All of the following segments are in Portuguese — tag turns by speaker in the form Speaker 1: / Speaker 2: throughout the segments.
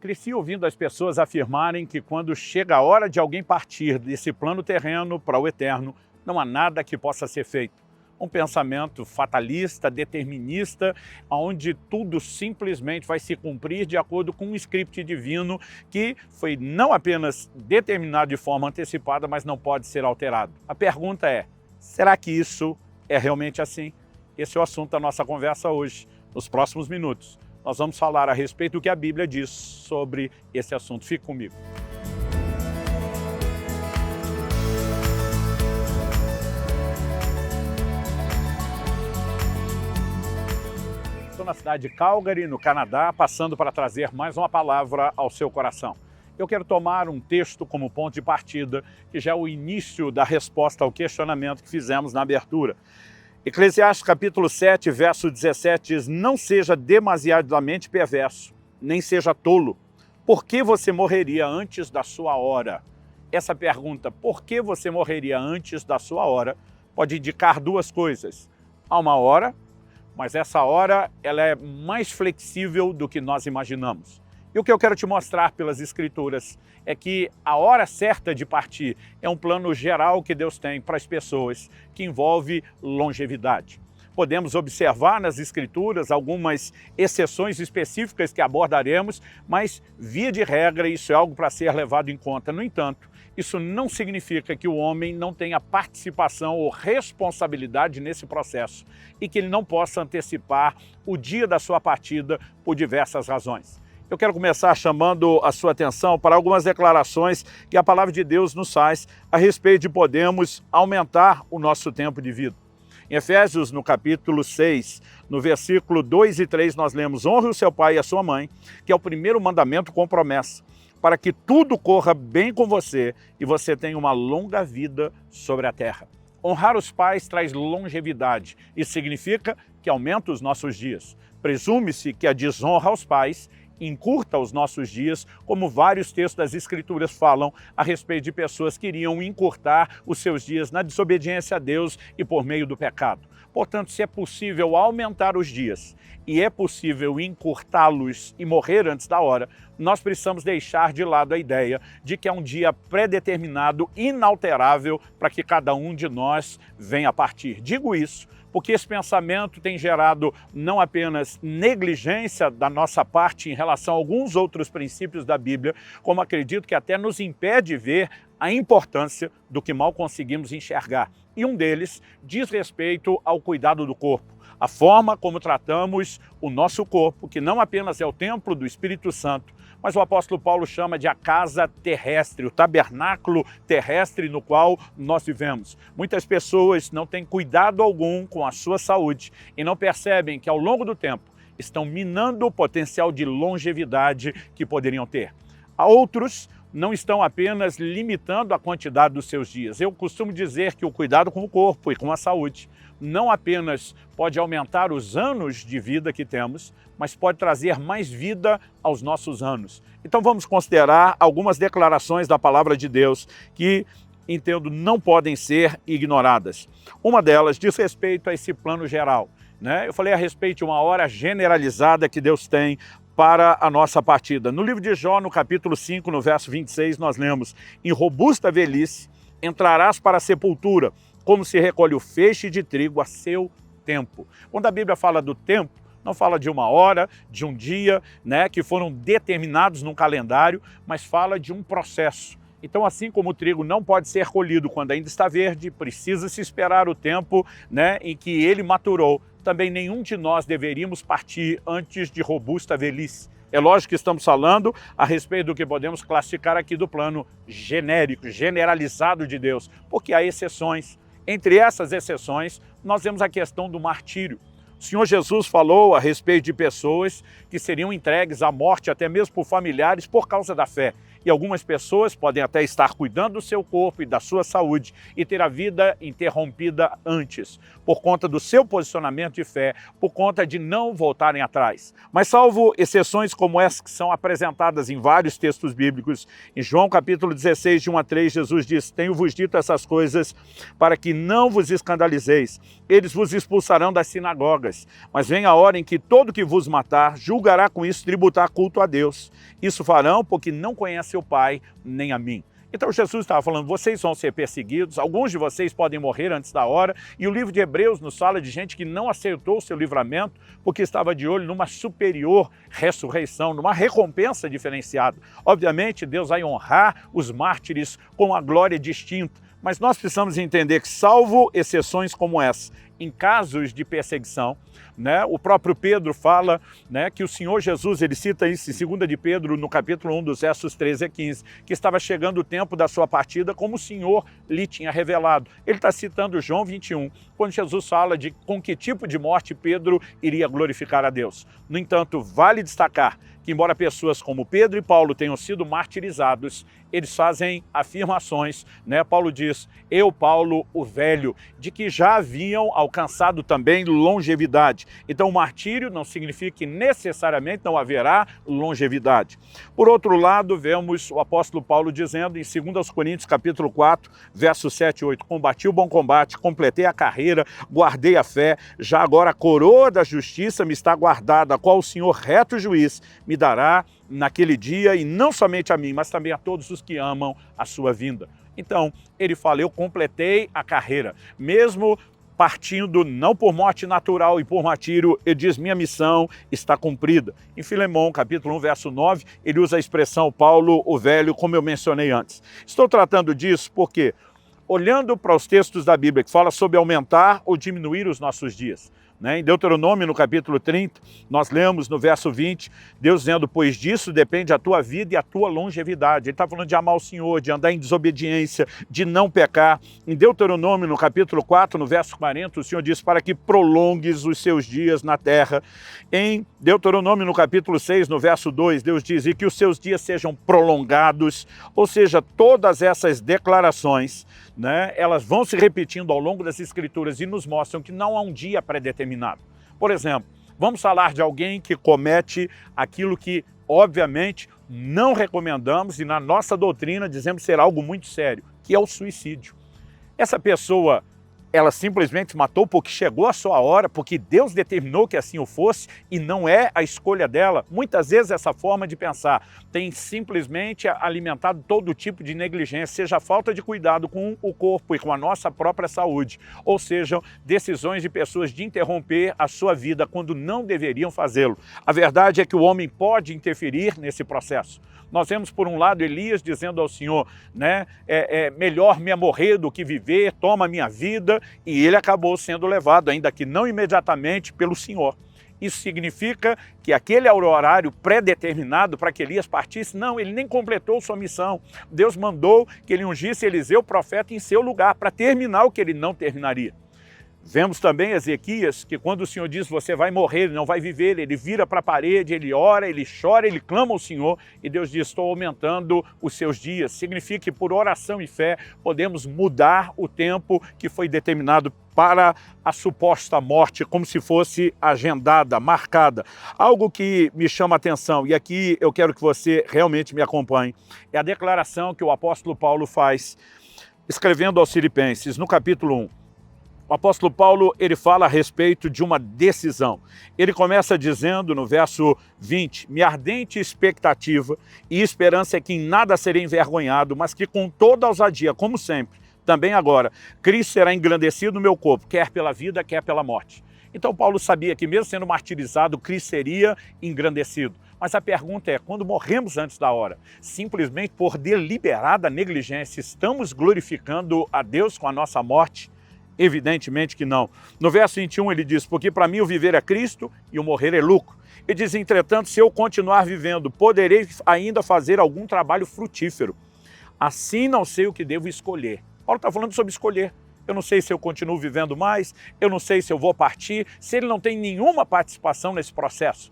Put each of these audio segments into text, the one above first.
Speaker 1: Cresci ouvindo as pessoas afirmarem que quando chega a hora de alguém partir desse plano terreno para o eterno, não há nada que possa ser feito. Um pensamento fatalista, determinista, onde tudo simplesmente vai se cumprir de acordo com um script divino que foi não apenas determinado de forma antecipada, mas não pode ser alterado. A pergunta é, será que isso é realmente assim? Esse é o assunto da nossa conversa hoje, nos próximos minutos. Nós vamos falar a respeito do que a Bíblia diz sobre esse assunto. Fique comigo. Estou na cidade de Calgary, no Canadá, passando para trazer mais uma palavra ao seu coração. Eu quero tomar um texto como ponto de partida, que já é o início da resposta ao questionamento que fizemos na abertura. Eclesiastes capítulo 7, verso 17 diz: não seja demasiadamente perverso, nem seja tolo. Por que você morreria antes da sua hora? Essa pergunta, por que você morreria antes da sua hora, pode indicar duas coisas. Há uma hora, mas essa hora ela é mais flexível do que nós imaginamos. E o que eu quero te mostrar pelas Escrituras é que a hora certa de partir é um plano geral que Deus tem para as pessoas, que envolve longevidade. Podemos observar nas Escrituras algumas exceções específicas que abordaremos, mas, via de regra, isso é algo para ser levado em conta. No entanto, isso não significa que o homem não tenha participação ou responsabilidade nesse processo e que ele não possa antecipar o dia da sua partida por diversas razões. Eu quero começar chamando a sua atenção para algumas declarações que a palavra de Deus nos faz a respeito de podermos aumentar o nosso tempo de vida. Em Efésios, no capítulo 6, no versículo 2 e 3, nós lemos: honre o seu pai e a sua mãe, que é o primeiro mandamento com promessa, para que tudo corra bem com você e você tenha uma longa vida sobre a terra. Honrar os pais traz longevidade. Isso significa que aumenta os nossos dias. Presume-se que a desonra aos pais encurta os nossos dias, como vários textos das Escrituras falam a respeito de pessoas que iriam encurtar os seus dias na desobediência a Deus e por meio do pecado. Portanto, se é possível aumentar os dias e é possível encurtá-los e morrer antes da hora, nós precisamos deixar de lado a ideia de que é um dia predeterminado, inalterável, para que cada um de nós venha a partir. Digo isso porque esse pensamento tem gerado não apenas negligência da nossa parte em relação a alguns outros princípios da Bíblia, como acredito que até nos impede de ver a importância do que mal conseguimos enxergar. E um deles diz respeito ao cuidado do corpo. A forma como tratamos o nosso corpo, que não apenas é o templo do Espírito Santo, mas o apóstolo Paulo chama de a casa terrestre, o tabernáculo terrestre no qual nós vivemos. Muitas pessoas não têm cuidado algum com a sua saúde e não percebem que ao longo do tempo estão minando o potencial de longevidade que poderiam ter. Há outros não estão apenas limitando a quantidade dos seus dias. Eu costumo dizer que o cuidado com o corpo e com a saúde não apenas pode aumentar os anos de vida que temos, mas pode trazer mais vida aos nossos anos. Então vamos considerar algumas declarações da palavra de Deus que, entendo, não podem ser ignoradas. Uma delas diz respeito a esse plano geral, né? Eu falei a respeito de uma hora generalizada que Deus tem para a nossa partida. No livro de Jó, no capítulo 5, no verso 26, nós lemos: em robusta velhice entrarás para a sepultura, como se recolhe o feixe de trigo a seu tempo. Quando a Bíblia fala do tempo, não fala de uma hora, de um dia, né, que foram determinados num calendário, mas fala de um processo. Então, assim como o trigo não pode ser colhido quando ainda está verde, precisa se esperar o tempo, né, em que ele maturou, também nenhum de nós deveríamos partir antes de robusta velhice. É lógico que estamos falando a respeito do que podemos classificar aqui do plano genérico, generalizado de Deus, porque há exceções. Entre essas exceções, nós vemos a questão do martírio. O Senhor Jesus falou a respeito de pessoas que seriam entregues à morte, até mesmo por familiares, por causa da fé. E algumas pessoas podem até estar cuidando do seu corpo e da sua saúde e ter a vida interrompida antes, por conta do seu posicionamento de fé, por conta de não voltarem atrás. Mas salvo exceções como essas que são apresentadas em vários textos bíblicos, em João capítulo 16, de 1 a 3, Jesus diz: tenho-vos dito essas coisas para que não vos escandalizeis. Eles vos expulsarão das sinagogas, mas vem a hora em que todo que vos matar julgará com isso tributar culto a Deus. Isso farão porque não conhecem o Pai nem a mim. Então Jesus estava falando, vocês vão ser perseguidos, alguns de vocês podem morrer antes da hora, e o livro de Hebreus nos fala de gente que não acertou o seu livramento porque estava de olho numa superior ressurreição, numa recompensa diferenciada. Obviamente Deus vai honrar os mártires com a glória distinta, mas nós precisamos entender que, salvo exceções como essa, em casos de perseguição, o próprio Pedro fala que o Senhor Jesus, ele cita isso em 2 de Pedro, no capítulo 1, dos versos 13 a 15, que estava chegando o tempo da sua partida, como o Senhor lhe tinha revelado. Ele está citando João 21, quando Jesus fala de com que tipo de morte Pedro iria glorificar a Deus. No entanto, vale destacar que, embora pessoas como Pedro e Paulo tenham sido martirizados, eles fazem afirmações, Paulo diz, eu, Paulo, o velho, de que já haviam alcançado também longevidade. Então, o martírio não significa que necessariamente não haverá longevidade. Por outro lado, vemos o apóstolo Paulo dizendo em 2 Coríntios capítulo 4, versos 7 e 8, combati o bom combate, completei a carreira, guardei a fé, já agora a coroa da justiça me está guardada, a qual o Senhor reto juiz me dará naquele dia, e não somente a mim, mas também a todos os que amam a sua vinda. Então, ele fala, eu completei a carreira, mesmo partindo não por morte natural e por martírio, ele diz, minha missão está cumprida. Em Filemão, capítulo 1, verso 9, ele usa a expressão Paulo, o velho, como eu mencionei antes. Estou tratando disso porque, olhando para os textos da Bíblia que fala sobre aumentar ou diminuir os nossos dias, em Deuteronômio, no capítulo 30, nós lemos no verso 20, Deus dizendo, pois disso depende a tua vida e a tua longevidade. Ele está falando de amar o Senhor, de andar em desobediência, de não pecar. Em Deuteronômio, no capítulo 4, no verso 40, o Senhor diz, para que prolongues os seus dias na terra. Em Deuteronômio, no capítulo 6, no verso 2, Deus diz, e que os seus dias sejam prolongados. Ou seja, todas essas declarações, elas vão se repetindo ao longo das Escrituras e nos mostram que não há um dia pré-determinado. Por exemplo, vamos falar de alguém que comete aquilo que, obviamente, não recomendamos e na nossa doutrina dizemos ser algo muito sério, que é o suicídio. Essa pessoa, ela simplesmente matou porque chegou a sua hora, porque Deus determinou que assim o fosse e não é a escolha dela. Muitas vezes essa forma de pensar tem simplesmente alimentado todo tipo de negligência, seja falta de cuidado com o corpo e com a nossa própria saúde, ou sejam decisões de pessoas de interromper a sua vida quando não deveriam fazê-lo. A verdade é que o homem pode interferir nesse processo. Nós vemos, por um lado, Elias dizendo ao Senhor, melhor me morrer do que viver, toma a minha vida, e ele acabou sendo levado, ainda que não imediatamente, pelo Senhor. Isso significa que aquele era o horário pré-determinado para que Elias partisse? Não, ele nem completou sua missão. Deus mandou que ele ungisse Eliseu, profeta, em seu lugar, para terminar o que ele não terminaria. Vemos também Ezequias, que quando o Senhor diz, você vai morrer, ele não vai viver, ele vira para a parede, ele ora, ele chora, ele clama ao Senhor, e Deus diz, estou aumentando os seus dias. Significa que por oração e fé podemos mudar o tempo que foi determinado para a suposta morte, como se fosse agendada, marcada. Algo que me chama a atenção, e aqui eu quero que você realmente me acompanhe, é a declaração que o apóstolo Paulo faz, escrevendo aos Filipenses, no capítulo 1. O apóstolo Paulo, ele fala a respeito de uma decisão. Ele começa dizendo no verso 20, minha ardente expectativa e esperança é que em nada serei envergonhado, mas que com toda ousadia, como sempre, também agora, Cristo será engrandecido no meu corpo, quer pela vida, quer pela morte. Então Paulo sabia que mesmo sendo martirizado, Cristo seria engrandecido. Mas a pergunta é, quando morremos antes da hora, simplesmente por deliberada negligência, estamos glorificando a Deus com a nossa morte? Evidentemente que não. No verso 21 ele diz, porque para mim o viver é Cristo e o morrer é lucro. Ele diz, entretanto, se eu continuar vivendo, poderei ainda fazer algum trabalho frutífero. Assim não sei o que devo escolher. Paulo está falando sobre escolher. Eu não sei se eu continuo vivendo mais, eu não sei se eu vou partir, se ele não tem nenhuma participação nesse processo.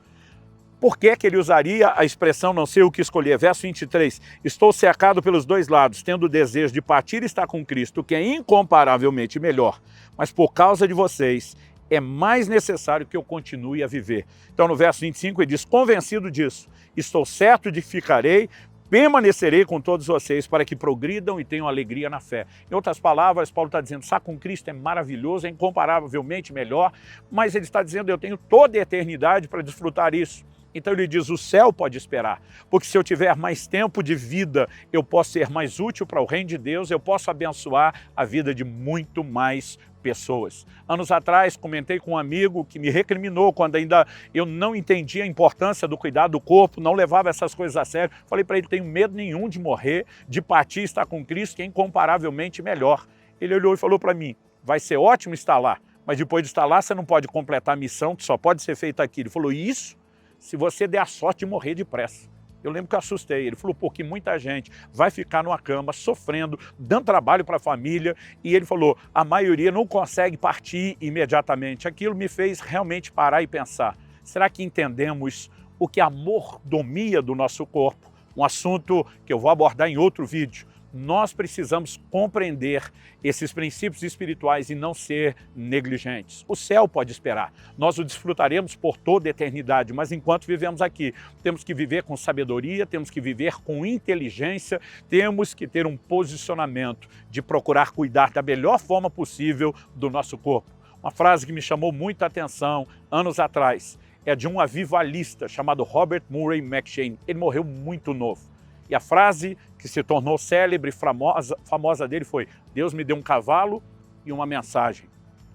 Speaker 1: Por que que ele usaria a expressão não sei o que escolher? Verso 23, estou cercado pelos dois lados, tendo o desejo de partir e estar com Cristo, que é incomparavelmente melhor, mas por causa de vocês, é mais necessário que eu continue a viver. Então no verso 25 ele diz, convencido disso, estou certo de que ficarei, permanecerei com todos vocês para que progridam e tenham alegria na fé. Em outras palavras, Paulo está dizendo, estar com Cristo é maravilhoso, é incomparavelmente melhor, mas ele está dizendo, eu tenho toda a eternidade para desfrutar isso. Então ele diz, o céu pode esperar, porque se eu tiver mais tempo de vida, eu posso ser mais útil para o reino de Deus, eu posso abençoar a vida de muito mais pessoas. Anos atrás, comentei com um amigo que me recriminou quando ainda eu não entendia a importância do cuidado do corpo, não levava essas coisas a sério. Falei para ele, tenho medo nenhum de morrer, de partir e estar com Cristo, que é incomparavelmente melhor. Ele olhou e falou para mim, vai ser ótimo estar lá, mas depois de estar lá, você não pode completar a missão que só pode ser feita aqui. Ele falou, isso? Se você der a sorte de morrer depressa. Eu lembro que eu assustei. Ele falou, porque muita gente vai ficar numa cama, sofrendo, dando trabalho para a família. E ele falou, a maioria não consegue partir imediatamente. Aquilo me fez realmente parar e pensar. Será que entendemos o que é a mordomia do nosso corpo? Um assunto que eu vou abordar em outro vídeo. Nós precisamos compreender esses princípios espirituais e não ser negligentes. O céu pode esperar, nós o desfrutaremos por toda a eternidade, mas enquanto vivemos aqui, temos que viver com sabedoria, temos que viver com inteligência, temos que ter um posicionamento de procurar cuidar da melhor forma possível do nosso corpo. Uma frase que me chamou muita atenção anos atrás é de um avivalista chamado Robert Murray McCheyne. Ele morreu muito novo. E a frase que se tornou célebre, famosa dele foi, Deus me deu um cavalo e uma mensagem.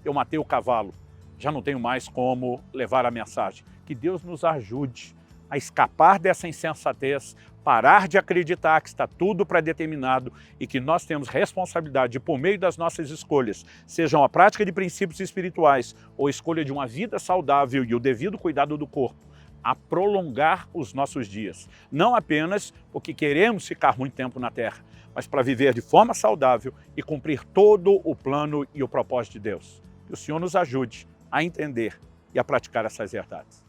Speaker 1: Eu matei o cavalo, já não tenho mais como levar a mensagem. Que Deus nos ajude a escapar dessa insensatez, parar de acreditar que está tudo predeterminado e que nós temos responsabilidade de, por meio das nossas escolhas, sejam a prática de princípios espirituais ou a escolha de uma vida saudável e o devido cuidado do corpo, a prolongar os nossos dias. Não apenas porque queremos ficar muito tempo na Terra, mas para viver de forma saudável e cumprir todo o plano e o propósito de Deus. Que o Senhor nos ajude a entender e a praticar essas verdades.